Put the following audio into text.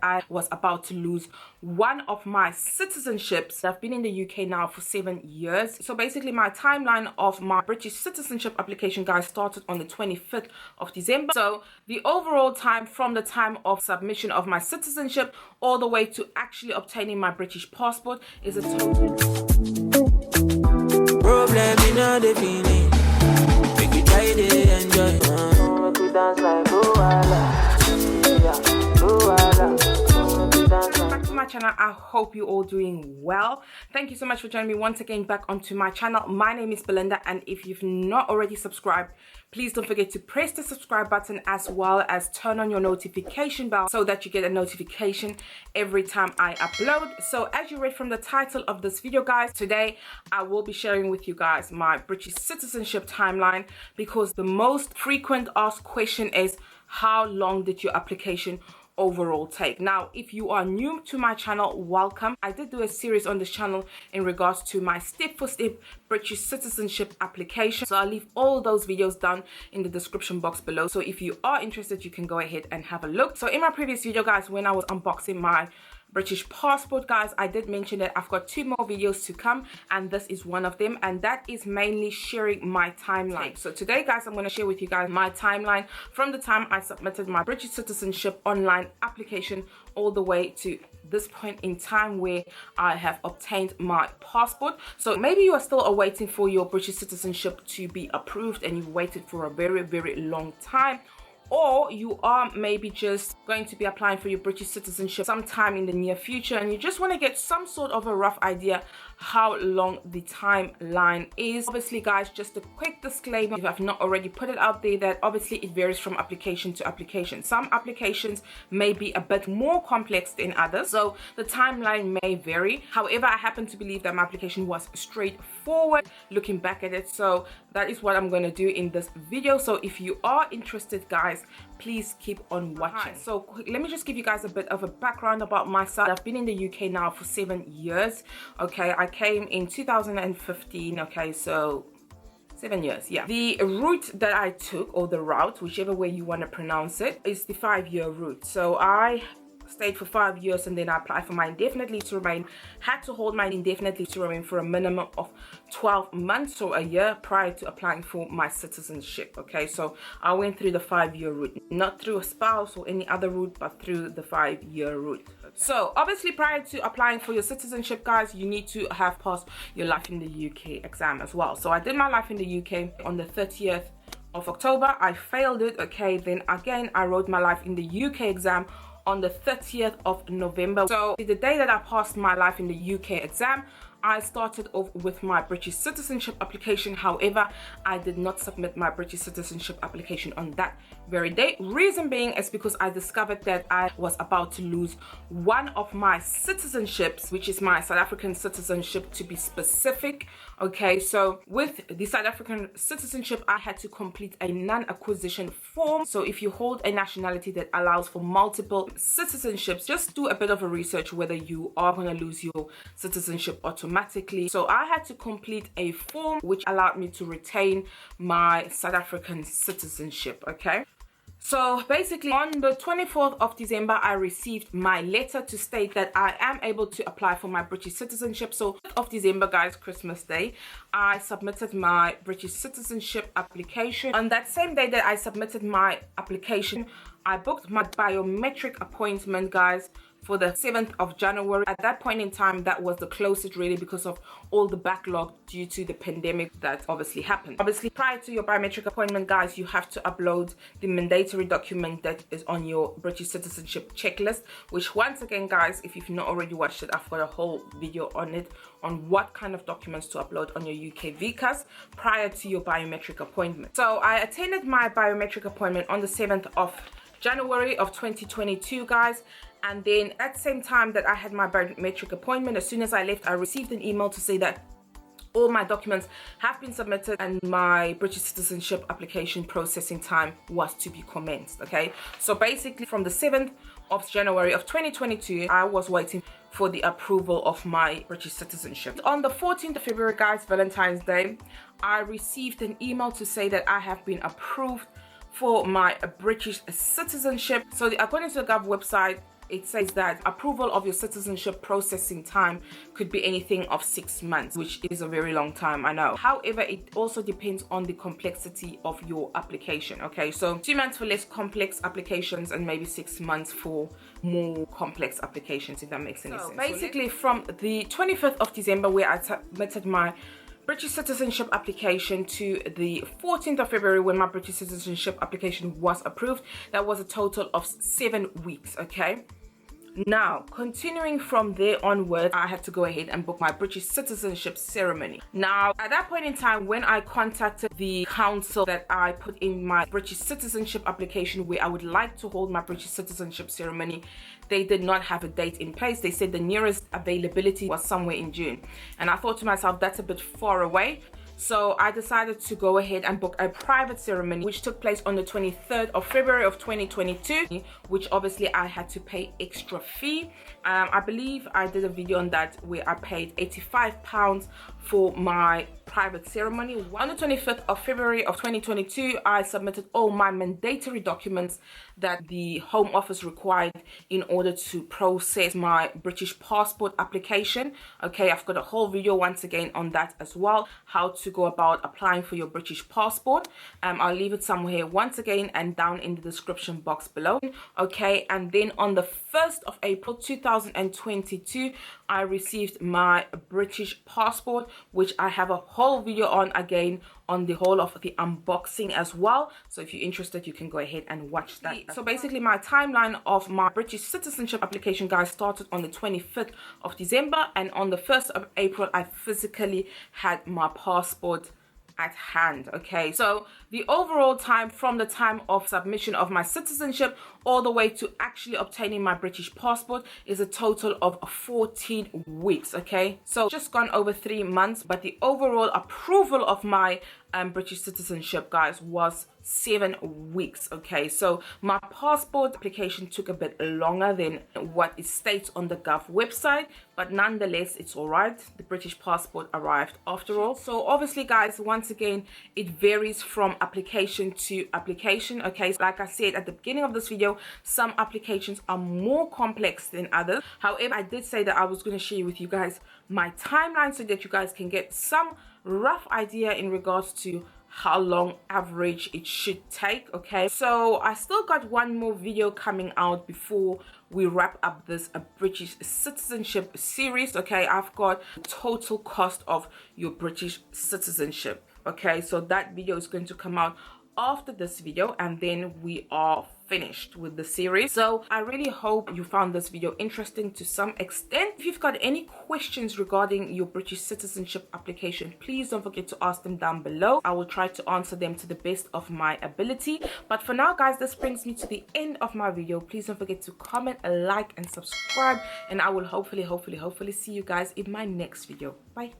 I was about to lose one of my citizenships. I've been in the UK now for 7 years. So basically my timeline of my British citizenship application, guys, started on the 25th of December. So the overall time from the time of submission of my citizenship all the way to actually obtaining my British passport is a total problem in all the feeling. Make you try to enjoy. Make we dance like back to my channel. I hope you're all doing well. Thank you so much for joining me once again back onto my channel. My name is Belinda, and if you've not already subscribed, please don't forget to press the subscribe button as well as turn on your notification bell so that you get a notification every time I upload. So as you read from the title of this video, guys, today I will be sharing with you guys my British citizenship timeline, because the most frequent asked question is, how long did your application overall take? Now, if you are new to my channel, welcome. I did do a series on this channel in regards to my step-for-step British citizenship application, so I'll leave all those videos down in the description box below. So if you are interested, you can go ahead and have a look. So in my previous video, guys, when I was unboxing my British passport, guys, I did mention that I've got 2 more videos to come, and this is one of them, and that is mainly sharing my timeline. So today, guys, I'm going to share with you guys my timeline from the time I submitted my British citizenship online application all the way to this point in time where I have obtained my passport. So maybe you are still awaiting for your British citizenship to be approved and you've waited for a very long time, or you are maybe just going to be applying for your British citizenship sometime in the near future and you just want to get some sort of a rough idea how long the timeline is. Obviously, guys, just a quick disclaimer, if I've not already put it out there, that obviously it varies from application to application. Some applications may be a bit more complex than others, so the timeline may vary. However, I happen to believe that my application was straightforward looking back at it, so that is what I'm going to do in this video. So if you are interested, guys, please keep on watching. So let me just give you guys a bit of a background about myself. I've been in the UK now for 7 years. Okay, I came in 2015. Okay, so 7 years, yeah. The route that I took, or the route, whichever way you want to pronounce it, is the 5-year route. So I stayed for 5 years and then I applied for my indefinite leave to remain. Had to hold my indefinite leave to remain for a minimum of 12 months or a year prior to applying for my citizenship. Okay, so I went through the 5-year route, not through a spouse or any other route, but through the 5-year route. Okay. So obviously, prior to applying for your citizenship, guys, you need to have passed your life in the UK exam as well. So I did my life in the UK on the 30th of October. I failed it. Okay, then again I wrote my life in the UK exam on the 30th of November. So the day that I passed my life in the UK exam, I started off with my British citizenship application. However, I did not submit my British citizenship application on that very day. Reason being is because I discovered that I was about to lose one of my citizenships, which is my South African citizenship to be specific. Okay, so with the South African citizenship, I had to complete a non-acquisition form. So if you hold a nationality that allows for multiple citizenships, just do a bit of a research whether you are going to lose your citizenship automatically. So I had to complete a form which allowed me to retain my South African citizenship. Okay, so basically on the 24th of December, I received my letter to state that I am able to apply for my British citizenship. So 5th of December, guys, Christmas Day, I submitted my British citizenship application. On that same day that I submitted my application, I booked my biometric appointment, guys, for the 7th of January. At that point in time, that was the closest really because of all the backlog due to the pandemic that obviously happened. Obviously, prior to your biometric appointment, guys, you have to upload the mandatory document that is on your British citizenship checklist, which once again, guys, if you've not already watched it, I've got a whole video on it, on what kind of documents to upload on your UK VCAS prior to your biometric appointment. So I attended my biometric appointment on the 7th of January of 2022, guys. And then at the same time that I had my biometric appointment, as soon as I left, I received an email to say that all my documents have been submitted and my British citizenship application processing time was to be commenced. Okay, so basically from the 7th of January of 2022, I was waiting for the approval of my British citizenship. On the 14th of February, guys, Valentine's Day, I received an email to say that I have been approved for my British citizenship. So according to the Gov website, it says that approval of your citizenship processing time could be anything of 6 months, which is a very long time, I know. However, it also depends on the complexity of your application. Okay, so 2 months for less complex applications and maybe 6 months for more complex applications, if that makes any sense. Basically, from the 25th of December, where I submitted my British citizenship application, to the 14th of February when my British citizenship application was approved, that was a total of 7 weeks. Okay, now continuing from there onwards, I had to go ahead and book my British citizenship ceremony. Now at that point in time, when I contacted the council that I put in my British citizenship application where I would like to hold my British citizenship ceremony, they did not have a date in place. They said the nearest availability was somewhere in June, and I thought to myself, that's a bit far away. So I decided to go ahead and book a private ceremony, which took place on the 23rd of February of 2022, which obviously I had to pay extra fee. I believe I did a video on that where I paid £85 for my private ceremony. On the 25th of February of 2022, I submitted all my mandatory documents that the Home Office required in order to process my British passport application. Okay, I've got a whole video once again on that as well, how to go about applying for your British passport. I'll leave it somewhere once again and down in the description box below. Okay, and then on the 1st of April 2022, I received my British passport, which I have a whole video on again on the whole of the unboxing as well. So if you're interested, you can go ahead and watch that. So basically my timeline of my British citizenship application, guys, started on the 25th of December, and on the 1st of April I physically had my passport at hand. Okay, so the overall time from the time of submission of my citizenship all the way to actually obtaining my British passport is a total of 14 weeks. Okay, so just gone over 3 months, but the overall approval of my British citizenship, guys, was 7 weeks. Okay, so my passport application took a bit longer than what it states on the Gov website, but nonetheless it's all right. The British passport arrived after all. So obviously, guys, once again, it varies from application to application. Okay, so like I said at the beginning of this video, some applications are more complex than others. However, I did say that I was going to share with you guys my timeline so that you guys can get some rough idea in regards to how long average it should take. Okay, so I still got one more video coming out before we wrap up this British citizenship series. Okay, I've got the total cost of your British citizenship. Okay, so that video is going to come out after this video, and then we are finished with the series. So I really hope you found this video interesting to some extent. If you've got any questions regarding your British citizenship application, please don't forget to ask them down below. I will try to answer them to the best of my ability. But for now, guys, this brings me to the end of my video. Please don't forget to comment, like, and subscribe, and I will hopefully see you guys in my next video. Bye.